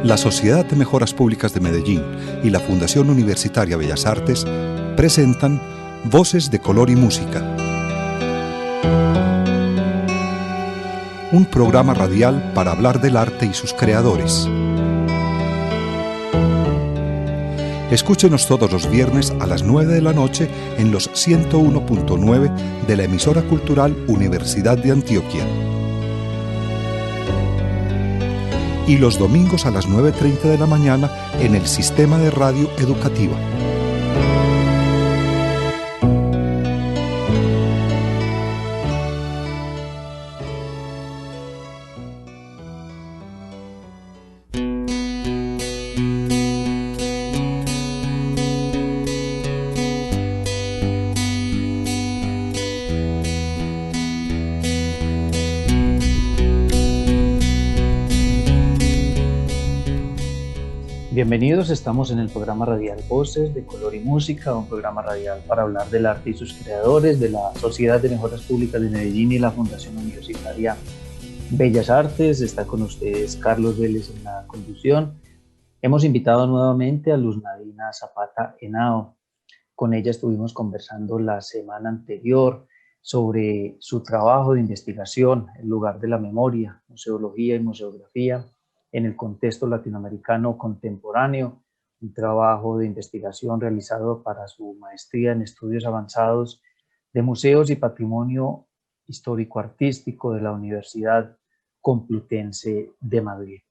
La Sociedad de Mejoras Públicas de Medellín y la Fundación Universitaria Bellas Artes presentan Voces de Color y Música, un programa radial para hablar del arte y sus creadores. Escúchenos todos los viernes a las 9 de la noche en los 101.9 de la emisora cultural Universidad de Antioquia. Y los domingos a las 9:30 de la mañana en el Sistema de Radio Educativa. Bienvenidos, estamos en el programa radial Voces de Color y Música, un programa radial para hablar del arte y sus creadores, de la Sociedad de Mejoras Públicas de Medellín y la Fundación Universitaria Bellas Artes. Está con ustedes Carlos Vélez en la conducción. Hemos invitado nuevamente a Luz Nadina Zapata Henao. Con ella estuvimos conversando la semana anterior sobre su trabajo de investigación, el lugar de la memoria, museología y museografía en el contexto latinoamericano contemporáneo, un trabajo de investigación realizado para su maestría en estudios avanzados de museos y patrimonio histórico-artístico de la Universidad Complutense de Madrid.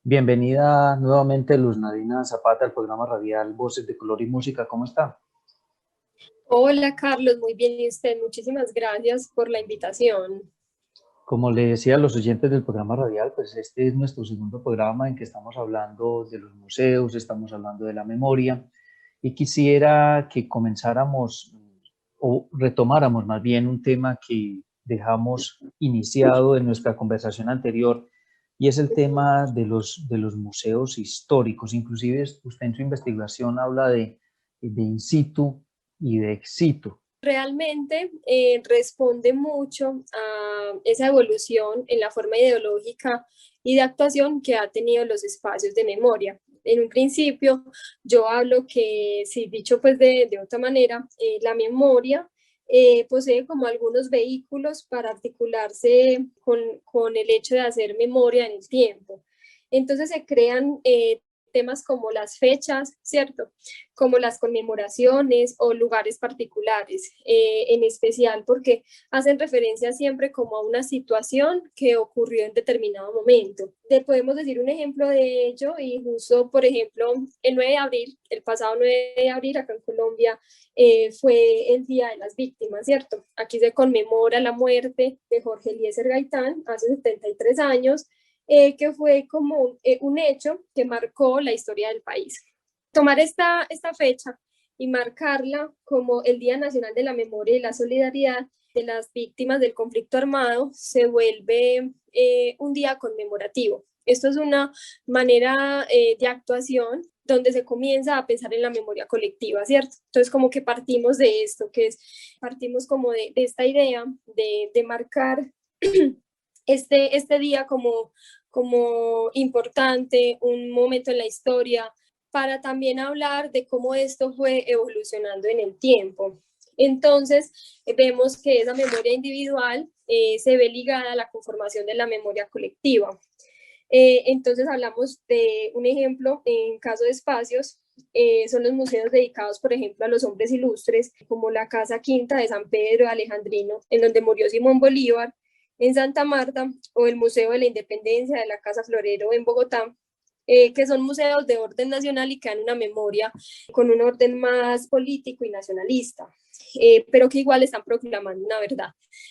Bienvenida nuevamente Luz Nadina Zapata al programa radial Voces de Color y Música. ¿Cómo está? Hola Carlos, muy bien, ¿y usted? Muchísimas gracias por la invitación. Como le decía a los oyentes del programa radial, pues este es nuestro segundo programa en que estamos hablando de los museos, estamos hablando de la memoria, y quisiera que comenzáramos o retomáramos más bien un tema que dejamos iniciado en nuestra conversación anterior, y es el tema de los museos históricos. Inclusive usted en su investigación habla de in situ y de ex situ. Realmente responde mucho a esa evolución en la forma ideológica y de actuación que ha tenido los espacios de memoria. En un principio yo hablo que, si dicho pues de otra manera, la memoria posee como algunos vehículos para articularse con el hecho de hacer memoria en el tiempo. Entonces se crean temas como las fechas, ¿cierto? Como las conmemoraciones o lugares particulares, en especial porque hacen referencia siempre como a una situación que ocurrió en determinado momento. Podemos decir un ejemplo de ello, y justo, por ejemplo, el 9 de abril, el pasado 9 de abril acá en Colombia, fue el Día de las Víctimas, ¿cierto? Aquí se conmemora la muerte de Jorge Eliezer Gaitán hace 73 años, que fue como un hecho que marcó la historia del país. Tomar esta fecha y marcarla como el Día Nacional de la Memoria y la Solidaridad de las víctimas del conflicto armado se vuelve un día conmemorativo. Esto es una manera de actuación donde se comienza a pensar en la memoria colectiva, ¿cierto? Entonces como que partimos de esto, partimos como de esta idea de marcar este día como importante, un momento en la historia, para también hablar de cómo esto fue evolucionando en el tiempo. Entonces, vemos que esa memoria individual se ve ligada a la conformación de la memoria colectiva. Entonces, hablamos de un ejemplo, en caso de espacios, son los museos dedicados, por ejemplo, a los hombres ilustres, como la Casa Quinta de San Pedro de Alejandrino, en donde murió Simón Bolívar, en Santa Marta, o el Museo de la Independencia de la Casa Florero en Bogotá, que son museos de orden nacional y que dan una memoria con un orden más político y nacionalista, pero que igual están proclamando una verdad.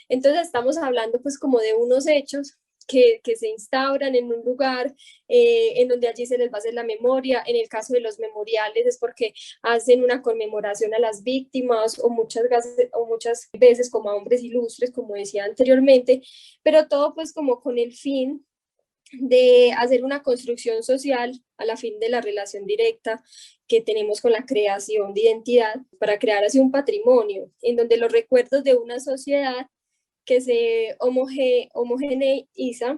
Entonces estamos hablando pues como de unos hechos que se instauran en un lugar en donde allí se les va a hacer la memoria. En el caso de los memoriales es porque hacen una conmemoración a las víctimas, o muchas veces como a hombres ilustres, como decía anteriormente, pero todo pues como con el fin de hacer una construcción social a la fin de la relación directa que tenemos con la creación de identidad, para crear así un patrimonio en donde los recuerdos de una sociedad que se homogeneiza,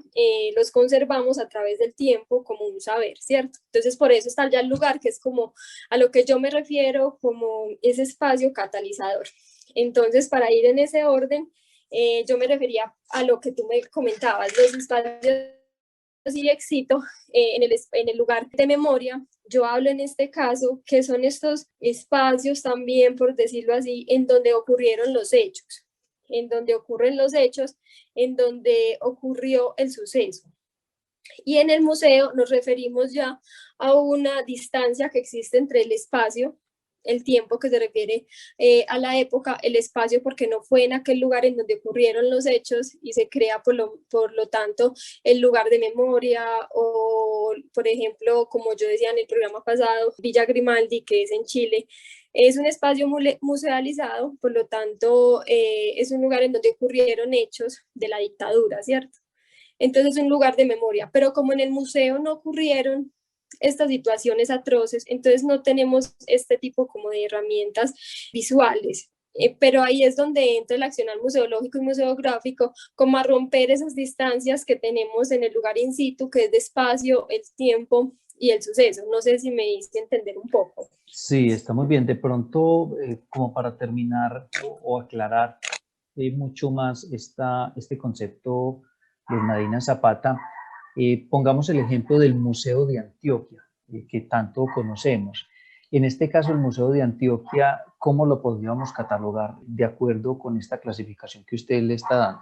los conservamos a través del tiempo como un saber, ¿cierto? Entonces por eso está ya el lugar, que es como a lo que yo me refiero como ese espacio catalizador. Entonces, para ir en ese orden, yo me refería a lo que tú me comentabas, los espacios y éxito en el lugar de memoria. Yo hablo en este caso que son estos espacios también, por decirlo así, en donde ocurrieron los hechos, en donde ocurren los hechos, en donde ocurrió el suceso. Y en el museo nos referimos ya a una distancia que existe entre el espacio, el tiempo que se refiere a la época, el espacio porque no fue en aquel lugar en donde ocurrieron los hechos y se crea por lo tanto el lugar de memoria, o por ejemplo, como yo decía en el programa pasado, Villa Grimaldi, que es en Chile, es un espacio musealizado, por lo tanto es un lugar en donde ocurrieron hechos de la dictadura, ¿cierto? Entonces es un lugar de memoria, pero como en el museo no ocurrieron estas situaciones atroces, entonces no tenemos este tipo como de herramientas visuales. Pero ahí es donde entra el accionar museológico y museográfico, como a romper esas distancias que tenemos en el lugar in situ, que es de espacio, el tiempo y el suceso. No sé si me diste a entender un poco. Sí, está muy bien. De pronto, como para terminar o aclarar mucho más este concepto, Luz Nadina Zapata, pongamos el ejemplo del Museo de Antioquia, que tanto conocemos. En este caso, el Museo de Antioquia, ¿cómo lo podríamos catalogar de acuerdo con esta clasificación que usted le está dando?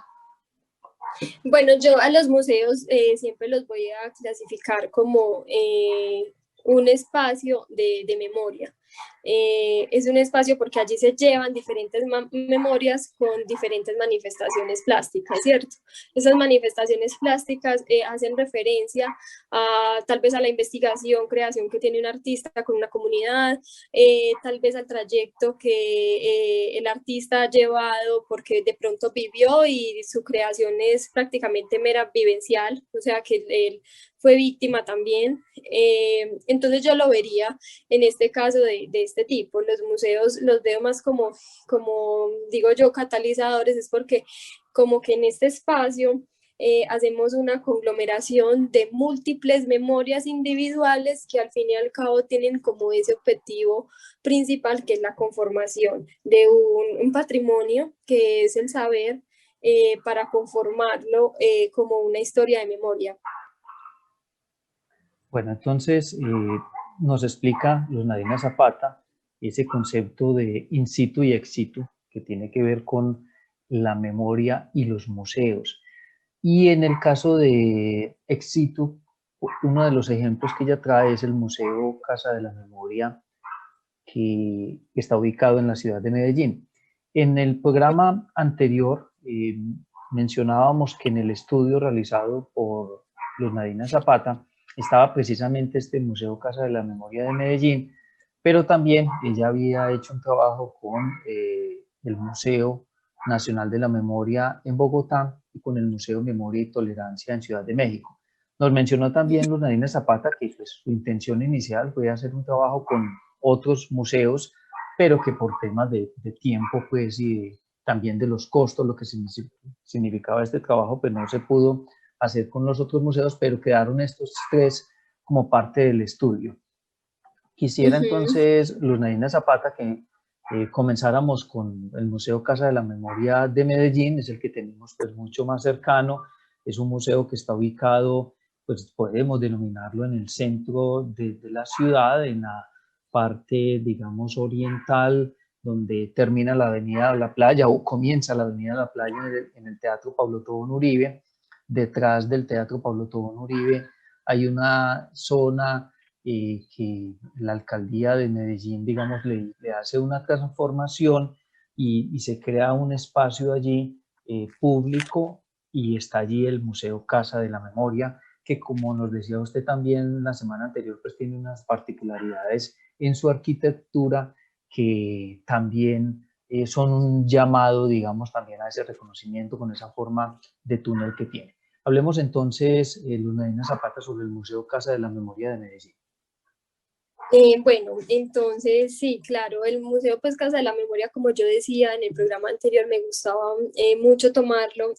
Bueno, yo a los museos siempre los voy a clasificar como un espacio de memoria. Es un espacio porque allí se llevan diferentes memorias con diferentes manifestaciones plásticas, ¿cierto? Esas manifestaciones plásticas hacen referencia a tal vez a la investigación, creación que tiene un artista con una comunidad, tal vez al trayecto que el artista ha llevado porque de pronto vivió y su creación es prácticamente mera vivencial, o sea que él fue víctima también. Entonces yo lo vería en este caso de este tipo. Los museos los veo más como digo yo, catalizadores, es porque como que en este espacio hacemos una conglomeración de múltiples memorias individuales que al fin y al cabo tienen como ese objetivo principal, que es la conformación de un patrimonio que es el saber, para conformarlo como una historia de memoria. Bueno, entonces nos explica Luz Nadina Zapata ese concepto de in situ y ex situ que tiene que ver con la memoria y los museos. Y en el caso de ex situ, uno de los ejemplos que ella trae es el Museo Casa de la Memoria, que está ubicado en la ciudad de Medellín. En el programa anterior mencionábamos que en el estudio realizado por Luz Nadina Zapata estaba precisamente este Museo Casa de la Memoria de Medellín, pero también ella había hecho un trabajo con el Museo Nacional de la Memoria en Bogotá y con el Museo Memoria y Tolerancia en Ciudad de México. Nos mencionó también Luz Nadina Zapata que pues, su intención inicial fue hacer un trabajo con otros museos, pero que por temas de tiempo pues, y también de los costos, lo que significaba este trabajo, pues no se pudo hacer con los otros museos, pero quedaron estos tres como parte del estudio. Quisiera entonces, Luz Nadina Zapata, que comenzáramos con el Museo Casa de la Memoria de Medellín, es el que tenemos pues mucho más cercano, es un museo que está ubicado, pues podemos denominarlo en el centro de la ciudad, en la parte, digamos, oriental, donde termina la Avenida de la Playa o comienza la Avenida de la Playa en el Teatro Pablo Tobón Uribe. Detrás del Teatro Pablo Tobón Uribe hay una zona que la alcaldía de Medellín, digamos, le hace una transformación y se crea un espacio allí público y está allí el Museo Casa de la Memoria, que como nos decía usted también la semana anterior, pues tiene unas particularidades en su arquitectura que también son un llamado, digamos, también a ese reconocimiento con esa forma de túnel que tiene. Hablemos entonces, Luz Nadina Zapata, sobre el Museo Casa de la Memoria de Medellín. Bueno, entonces sí, claro, el Museo pues Casa de la Memoria, como yo decía en el programa anterior, me gustaba mucho tomarlo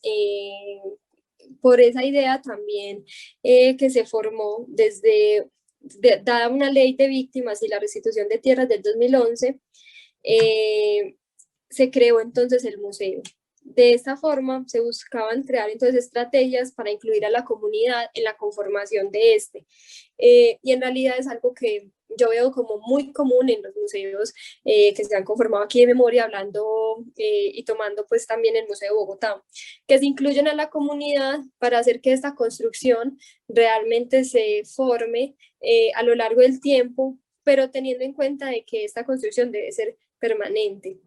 por esa idea también que se formó dada una ley de víctimas y la restitución de tierras del 2011, eh, se creó entonces el museo. De esta forma se buscaban crear entonces estrategias para incluir a la comunidad en la conformación de este. Y en realidad es algo que yo veo como muy común en los museos que se han conformado aquí de memoria, hablando y tomando pues también el Museo de Bogotá, que se incluyen a la comunidad para hacer que esta construcción realmente se forme a lo largo del tiempo, pero teniendo en cuenta de que esta construcción debe ser permanente,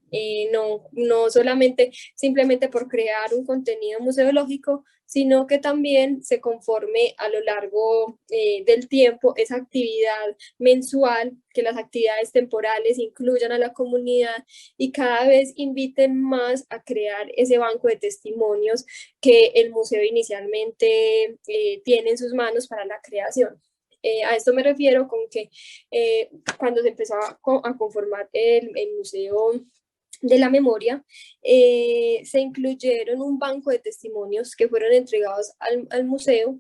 no solamente simplemente por crear un contenido museológico, sino que también se conforme a lo largo del tiempo esa actividad mensual, que las actividades temporales incluyan a la comunidad y cada vez inviten más a crear ese banco de testimonios que el museo inicialmente tiene en sus manos para la creación. A esto me refiero con que cuando se empezó a conformar el Museo de la Memoria, se incluyeron un banco de testimonios que fueron entregados al museo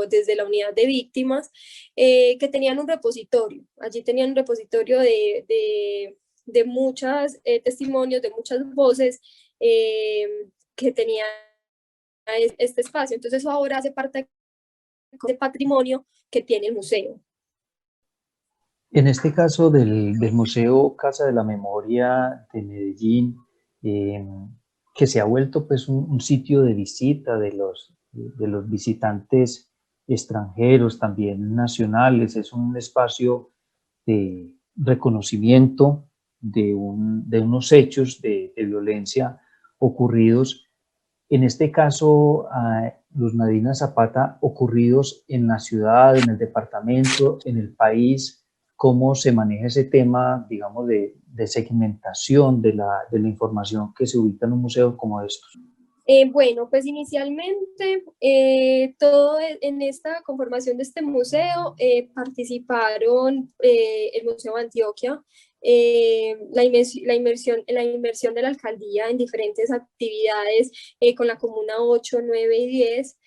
desde la unidad de víctimas, que tenían un repositorio. Allí tenían un repositorio de muchos testimonios, de muchas voces que tenían este espacio. Entonces eso ahora hace parte del patrimonio que tiene el museo. En este caso del Museo Casa de la Memoria de Medellín, eh, que se ha vuelto pues un sitio de visita de los visitantes extranjeros, también nacionales, es un espacio de reconocimiento de unos hechos de violencia ocurridos, en este caso, los Medina Zapata, ocurridos en la ciudad, en el departamento, en el país. ¿Cómo se maneja ese tema, digamos, de segmentación de la información que se ubica en un museo como estos? Bueno, pues inicialmente en esta conformación de este museo participaron el Museo de Antioquia, la inversión de la alcaldía en diferentes actividades con la comuna 8, 9 y 10,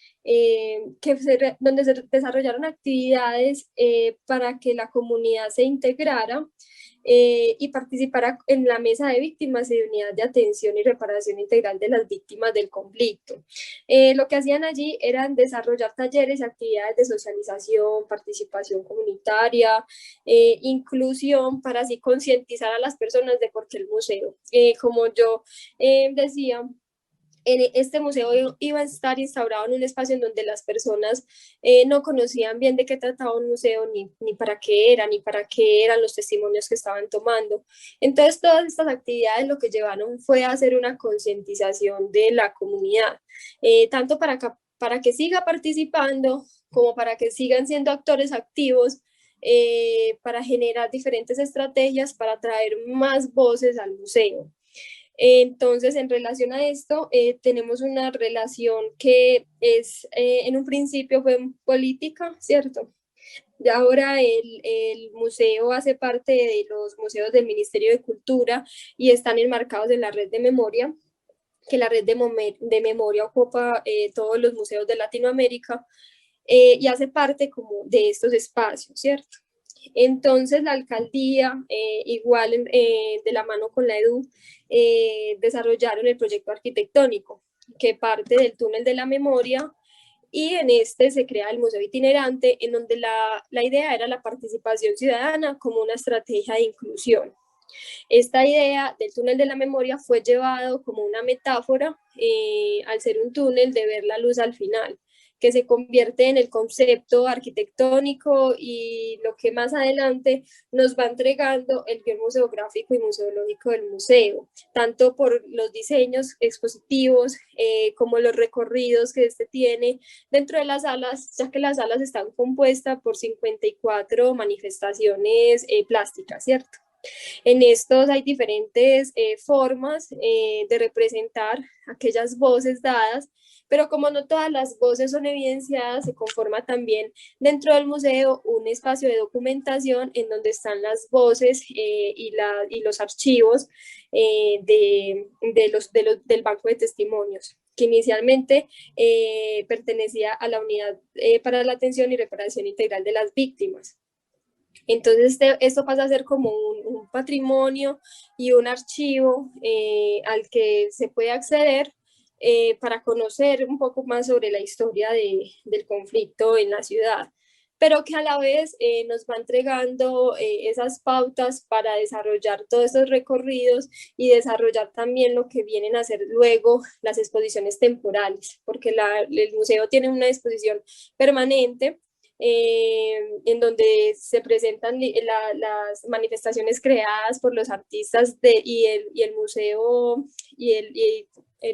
donde se desarrollaron actividades para que la comunidad se integrara y participara en la mesa de víctimas y de unidad de atención y reparación integral de las víctimas del conflicto. Lo que hacían allí era desarrollar talleres y actividades de socialización, participación comunitaria, inclusión, para así concientizar a las personas de por qué el museo. Como yo decía, este museo iba a estar instaurado en un espacio en donde las personas no conocían bien de qué trataba un museo, ni para qué era, ni para qué eran los testimonios que estaban tomando. Entonces, todas estas actividades lo que llevaron fue a hacer una concientización de la comunidad, tanto para que siga participando, como para que sigan siendo actores activos, para generar diferentes estrategias para traer más voces al museo. Entonces, en relación a esto, tenemos una relación que en un principio fue política, ¿cierto? Y ahora el museo hace parte de los museos del Ministerio de Cultura y están enmarcados en la red de memoria, que la red de memoria ocupa todos los museos de Latinoamérica y hace parte como de estos espacios, ¿cierto? Entonces la alcaldía, igual de la mano con la EDU, desarrollaron el proyecto arquitectónico, que parte del túnel de la memoria, y en este se crea el museo itinerante, en donde la idea era la participación ciudadana como una estrategia de inclusión. Esta idea del túnel de la memoria fue llevado como una metáfora, al ser un túnel, de ver la luz al final, que se convierte en el concepto arquitectónico y lo que más adelante nos va entregando el guión museográfico y museológico del museo, tanto por los diseños expositivos como los recorridos que este tiene dentro de las salas, ya que las salas están compuestas por 54 manifestaciones plásticas, ¿cierto? En estos hay diferentes formas de representar aquellas voces dadas, pero como no todas las voces son evidenciadas, se conforma también dentro del museo un espacio de documentación en donde están las voces y los archivos del banco de testimonios, que inicialmente pertenecía a la Unidad para la Atención y Reparación Integral de las Víctimas. Entonces, esto pasa a ser como un patrimonio y un archivo al que se puede acceder para conocer un poco más sobre la historia del conflicto en la ciudad, pero que a la vez nos va entregando esas pautas para desarrollar todos estos recorridos y desarrollar también lo que vienen a ser luego las exposiciones temporales, porque el museo tiene una exposición permanente en donde se presentan las manifestaciones creadas por los artistas y el museo y el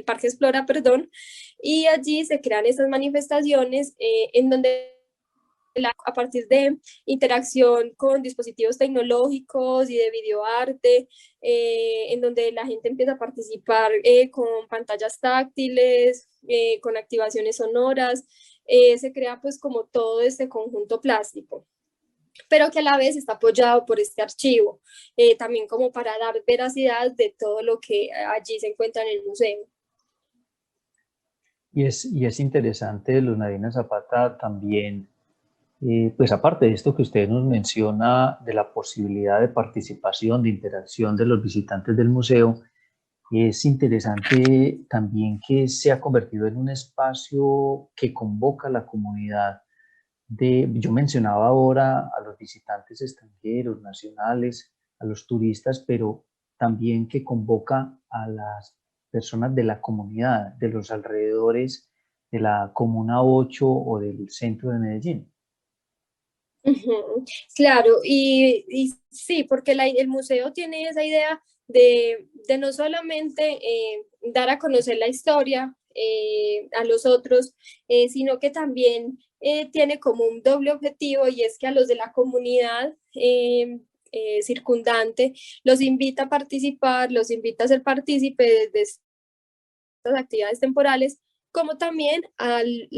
Parque Explora, perdón, y allí se crean estas manifestaciones en donde a partir de interacción con dispositivos tecnológicos y de videoarte, en donde la gente empieza a participar con pantallas táctiles, con activaciones sonoras, se crea pues como todo este conjunto plástico, pero que a la vez está apoyado por este archivo, también como para dar veracidad de todo lo que allí se encuentra en el museo. Y es interesante, Luz Nadina Zapata, también, pues aparte de esto que usted nos menciona, de la posibilidad de participación, de interacción de los visitantes del museo, es interesante también que se ha convertido en un espacio que convoca a la comunidad yo mencionaba ahora a los visitantes extranjeros, nacionales, a los turistas, pero también que convoca a las personas de la comunidad, de los alrededores de la Comuna 8 o del centro de Medellín. Claro, y sí, porque el museo tiene esa idea de no solamente dar a conocer la historia a los otros, sino que también tiene como un doble objetivo, y es que a los de la comunidad circundante los invita a participar, los invita a ser partícipes de estas actividades temporales, como también al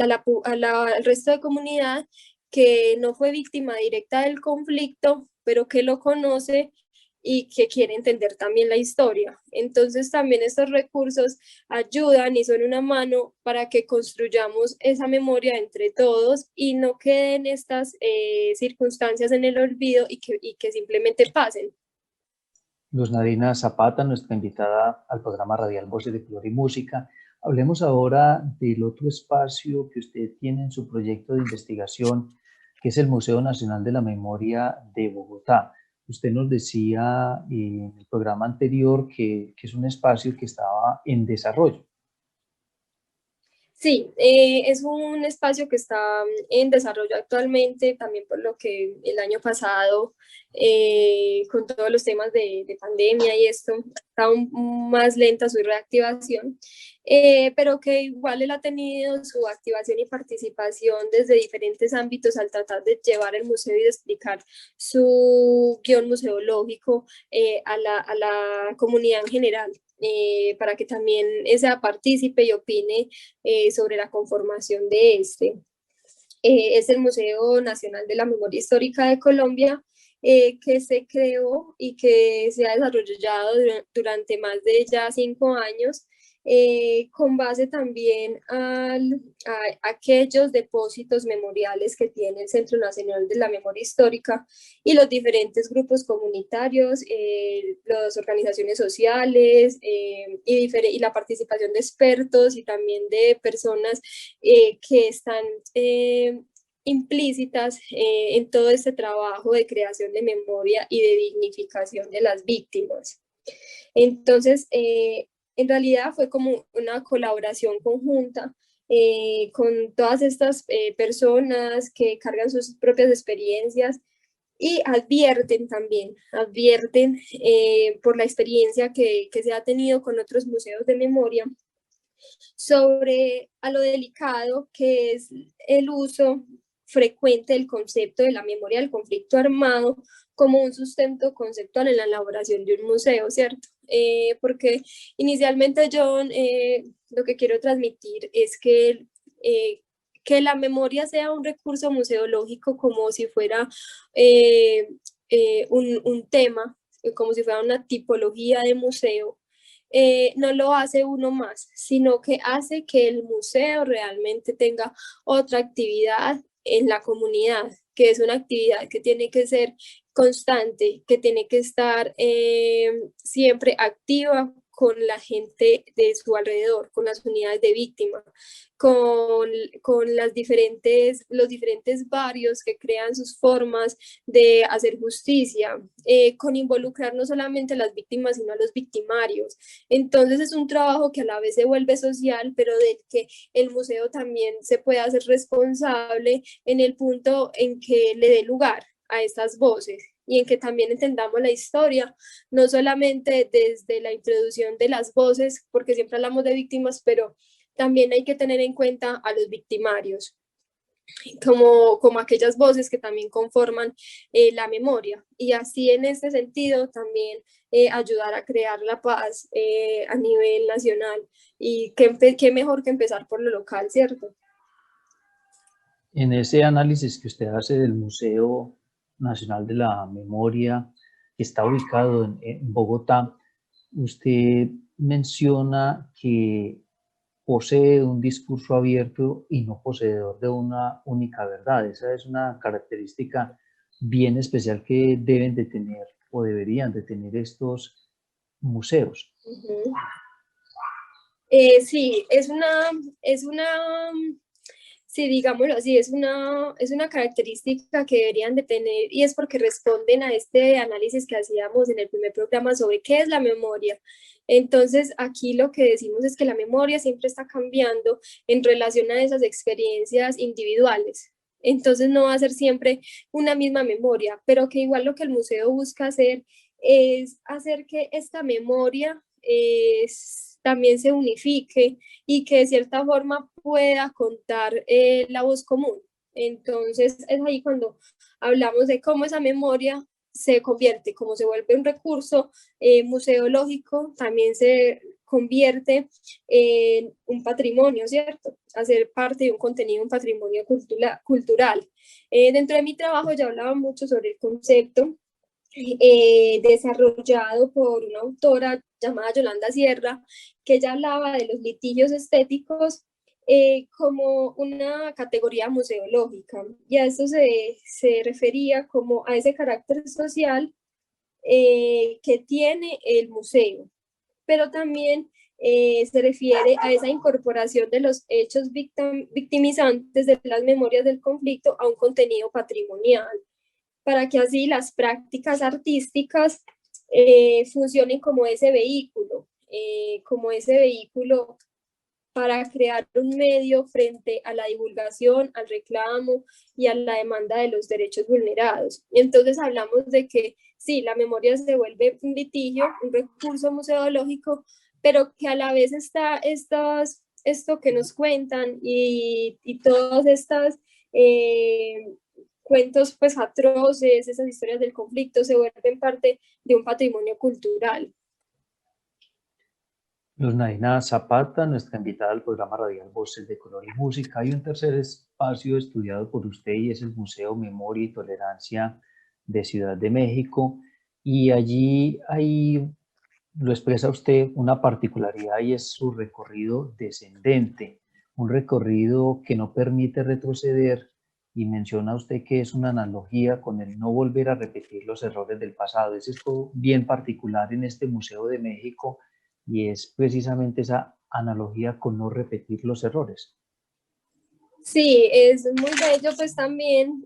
resto de comunidad que no fue víctima directa del conflicto, pero que lo conoce y que quiere entender también la historia. Entonces también estos recursos ayudan y son una mano para que construyamos esa memoria entre todos y no queden estas circunstancias en el olvido y que simplemente pasen. Luz Nadina Zapata, nuestra invitada al programa radial Voces de Color y Música. Hablemos ahora del otro espacio que usted tiene en su proyecto de investigación, que es el Museo Nacional de la Memoria de Bogotá. Usted nos decía en el programa anterior que es un espacio que estaba en desarrollo. Sí, es un espacio que está en desarrollo actualmente, también por lo que el año pasado, con todos los temas de pandemia y esto, está más lenta su reactivación, pero que igual él ha tenido su activación y participación desde diferentes ámbitos al tratar de llevar el museo y de explicar su guión museológico a la comunidad en general. Para que también sea partícipe y opine sobre la conformación de este. Es el Museo Nacional de la Memoria Histórica de Colombia, que se creó y que se ha desarrollado durante más de ya 5 años, con base también a aquellos depósitos memoriales que tiene el Centro Nacional de la Memoria Histórica y los diferentes grupos comunitarios, las organizaciones sociales y la participación de expertos y también de personas que están implícitas en todo este trabajo de creación de memoria y de dignificación de las víctimas. Entonces, en realidad fue como una colaboración conjunta con todas estas personas que cargan sus propias experiencias y advierten por la experiencia que se ha tenido con otros museos de memoria sobre a lo delicado que es el uso frecuente del concepto de la memoria del conflicto armado como un sustento conceptual en la elaboración de un museo, ¿cierto? Porque inicialmente yo lo que quiero transmitir es que la memoria sea un recurso museológico como si fuera un tema, como si fuera una tipología de museo. No lo hace uno más, sino que hace que el museo realmente tenga otra actividad en la comunidad, que es una actividad que tiene que ser constante, que tiene que estar siempre activa con la gente de su alrededor, con las unidades de víctimas, con los diferentes barrios que crean sus formas de hacer justicia, con involucrar no solamente a las víctimas, sino a los victimarios. Entonces es un trabajo que a la vez se vuelve social, pero del que el museo también se puede hacer responsable en el punto en que le dé lugar a estas voces y en que también entendamos la historia, no solamente desde la introducción de las voces, porque siempre hablamos de víctimas, pero también hay que tener en cuenta a los victimarios, como aquellas voces que también conforman la memoria. Y así en este sentido también ayudar a crear la paz a nivel nacional. Y qué mejor que empezar por lo local, ¿cierto? En ese análisis que usted hace del Museo Nacional de la Memoria, que está ubicado en Bogotá, usted menciona que posee un discurso abierto y no poseedor de una única verdad. Esa es una característica bien especial que deben de tener o deberían de tener estos museos. Uh-huh. Sí, sí, digámoslo así, es una característica que deberían de tener y es porque responden a este análisis que hacíamos en el primer programa sobre qué es la memoria. Entonces, aquí lo que decimos es que la memoria siempre está cambiando en relación a esas experiencias individuales. Entonces, no va a ser siempre una misma memoria, pero que igual lo que el museo busca hacer es hacer que esta memoria también se unifique y que de cierta forma pueda contar la voz común. Entonces es ahí cuando hablamos de cómo esa memoria se convierte, como se vuelve un recurso museológico, también se convierte en un patrimonio, ¿cierto? Hacer parte de un contenido, un patrimonio cultural. Dentro de mi trabajo ya hablaba mucho sobre el concepto desarrollado por una autora llamada Yolanda Sierra, que ella hablaba de los litigios estéticos como una categoría museológica, y a eso se refería como a ese carácter social que tiene el museo, pero también se refiere a esa incorporación de los hechos victimizantes de las memorias del conflicto a un contenido patrimonial, para que así las prácticas artísticas funcionen como ese vehículo para crear un medio frente a la divulgación, al reclamo y a la demanda de los derechos vulnerados. Entonces hablamos de que sí, la memoria se vuelve un litigio, un recurso museológico, pero que a la vez está esto que nos cuentan y todas estas cuentos pues atroces, esas historias del conflicto se vuelven parte de un patrimonio cultural. Luz Nadina Zapata, nuestra invitada al programa radial Voces de Color y Música. Hay un tercer espacio estudiado por usted y es el Museo Memoria y Tolerancia de Ciudad de México, y allí lo expresa usted una particularidad y es su recorrido descendente, un recorrido que no permite retroceder, y menciona usted que es una analogía con el no volver a repetir los errores del pasado. Es esto bien particular en este Museo de México y es precisamente esa analogía con no repetir los errores. Sí, es muy bello pues también,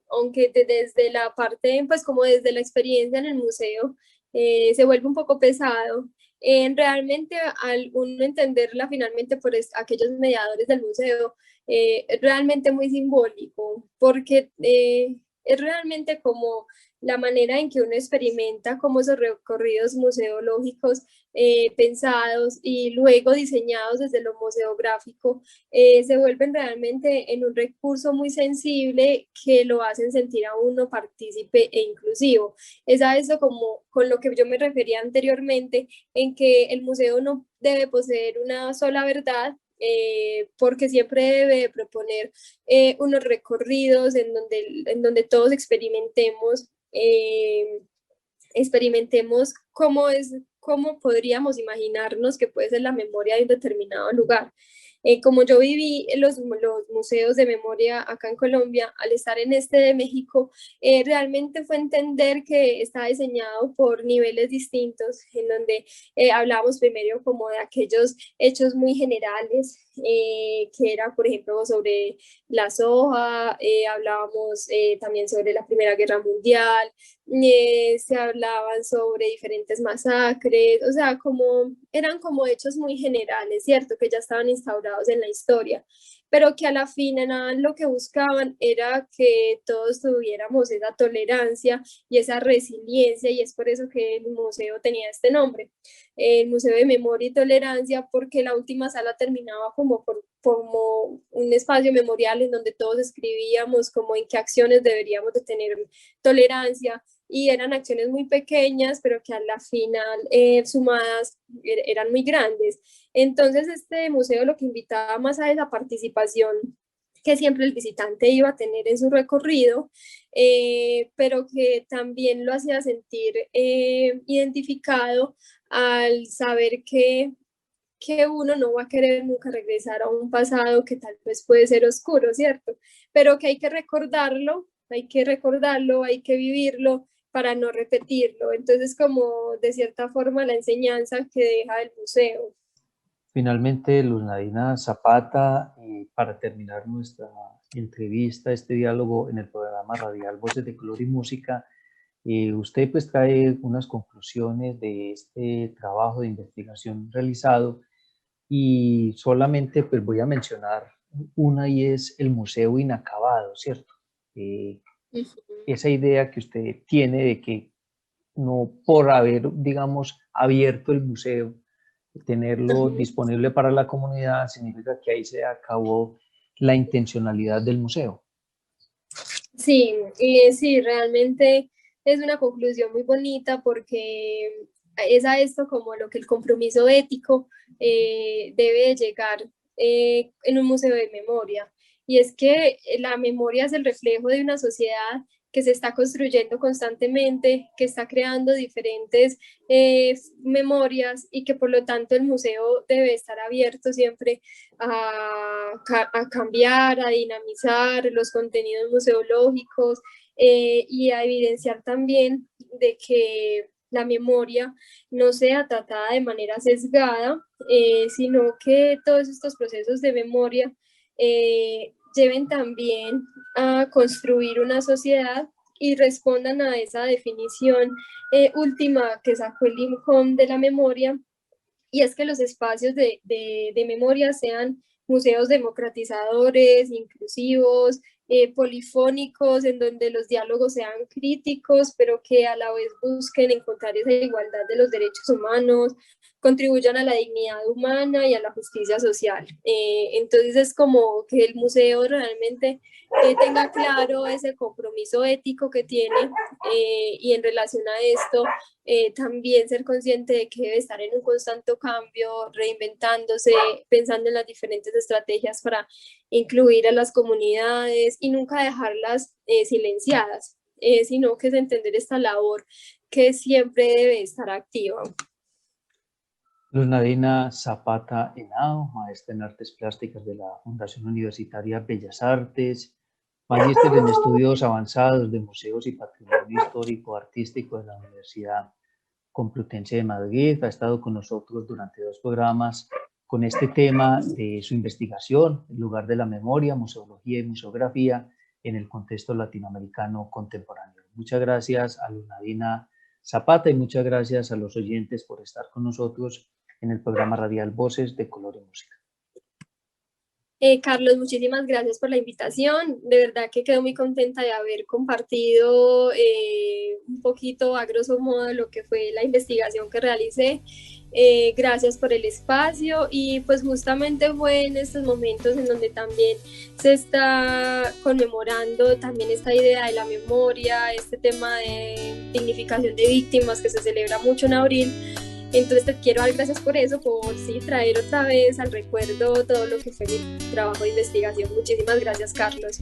aunque desde la parte, pues como desde la experiencia en el museo, se vuelve un poco pesado. Realmente al uno entenderla finalmente por aquellos mediadores del museo, es realmente muy simbólico, porque es realmente como la manera en que uno experimenta como esos recorridos museológicos pensados y luego diseñados desde lo museográfico se vuelven realmente en un recurso muy sensible que lo hacen sentir a uno partícipe e inclusivo. Es a eso como con lo que yo me refería anteriormente, en que el museo no debe poseer una sola verdad, porque siempre debe proponer unos recorridos en donde todos experimentemos cómo podríamos imaginarnos que puede ser la memoria de un determinado lugar. Como yo viví en los museos de memoria acá en Colombia, al estar en este de México, realmente fue entender que está diseñado por niveles distintos, en donde hablamos primero como de aquellos hechos muy generales, que era, por ejemplo, sobre la soja, hablábamos también sobre la Primera Guerra Mundial, se hablaban sobre diferentes masacres, o sea, eran como hechos muy generales, ¿cierto? Que ya estaban instaurados en la historia, pero que a la final lo que buscaban era que todos tuviéramos esa tolerancia y esa resiliencia, y es por eso que el museo tenía este nombre, el Museo de Memoria y Tolerancia, porque la última sala terminaba como un espacio memorial en donde todos escribíamos como en qué acciones deberíamos de tener tolerancia, y eran acciones muy pequeñas, pero que a la final sumadas eran muy grandes. Entonces este museo lo que invitaba más a esa participación que siempre el visitante iba a tener en su recorrido, pero que también lo hacía sentir identificado al saber que uno no va a querer nunca regresar a un pasado que tal vez puede ser oscuro, ¿cierto? Pero que hay que recordarlo, hay que vivirlo para no repetirlo. Entonces, como de cierta forma la enseñanza que deja el museo. Finalmente, Luz Nadina Zapata, para terminar nuestra entrevista, este diálogo en el programa radial Voces de Color y Música, usted pues trae unas conclusiones de este trabajo de investigación realizado, y solamente pues voy a mencionar una, y es el museo inacabado, ¿cierto? Esa idea que usted tiene de que no por haber, digamos, abierto el museo, tenerlo disponible para la comunidad, significa que ahí se acabó la intencionalidad del museo. Sí, sí, realmente es una conclusión muy bonita, porque es a esto como lo que el compromiso ético debe llegar en un museo de memoria. Y es que la memoria es el reflejo de una sociedad que se está construyendo constantemente, que está creando diferentes memorias, y que por lo tanto el museo debe estar abierto siempre a cambiar, a dinamizar los contenidos museológicos, y a evidenciar también de que la memoria no sea tratada de manera sesgada, sino que todos estos procesos de memoria lleven también a construir una sociedad y respondan a esa definición última que sacó el INCOM de la memoria, y es que los espacios de memoria sean museos democratizadores, inclusivos, polifónicos, en donde los diálogos sean críticos, pero que a la vez busquen encontrar esa igualdad de los derechos humanos, contribuyan a la dignidad humana y a la justicia social. Entonces es como que el museo realmente tenga claro ese compromiso ético que tiene, y en relación a esto, también ser consciente de que debe estar en un constante cambio, reinventándose, pensando en las diferentes estrategias para incluir a las comunidades y nunca dejarlas silenciadas, sino que es entender esta labor que siempre debe estar activa. Luz Nadina Zapata Henao, maestra en Artes Plásticas de la Fundación Universitaria Bellas Artes, magíster en Estudios Avanzados de Museos y Patrimonio Histórico Artístico de la Universidad Complutense de Madrid. Ha estado con nosotros durante 2 programas con este tema de su investigación, el lugar de la memoria, museología y museografía en el contexto latinoamericano contemporáneo. Muchas gracias a Luz Nadina Zapata y muchas gracias a los oyentes por estar con nosotros en el programa radial Voces de Color y Música. Carlos, muchísimas gracias por la invitación. De verdad que quedo muy contenta de haber compartido un poquito a grosso modo lo que fue la investigación que realicé. Gracias por el espacio y pues justamente fue en estos momentos en donde también se está conmemorando también esta idea de la memoria, este tema de dignificación de víctimas que se celebra mucho en abril. Entonces te quiero dar gracias por eso, por sí traer otra vez al recuerdo todo lo que fue mi trabajo de investigación. Muchísimas gracias, Carlos.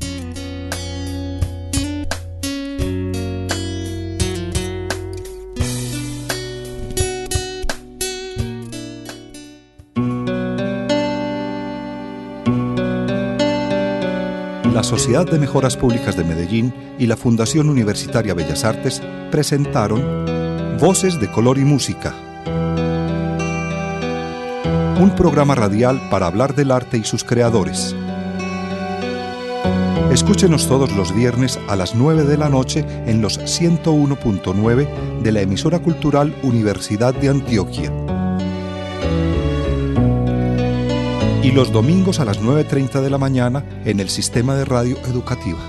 La Sociedad de Mejoras Públicas de Medellín y la Fundación Universitaria Bellas Artes presentaron Voces de Color y Música, un programa radial para hablar del arte y sus creadores. Escúchenos todos los viernes a las 9 de la noche en los 101.9 de la emisora cultural Universidad de Antioquia. Y los domingos a las 9:30 de la mañana en el Sistema de Radio Educativa.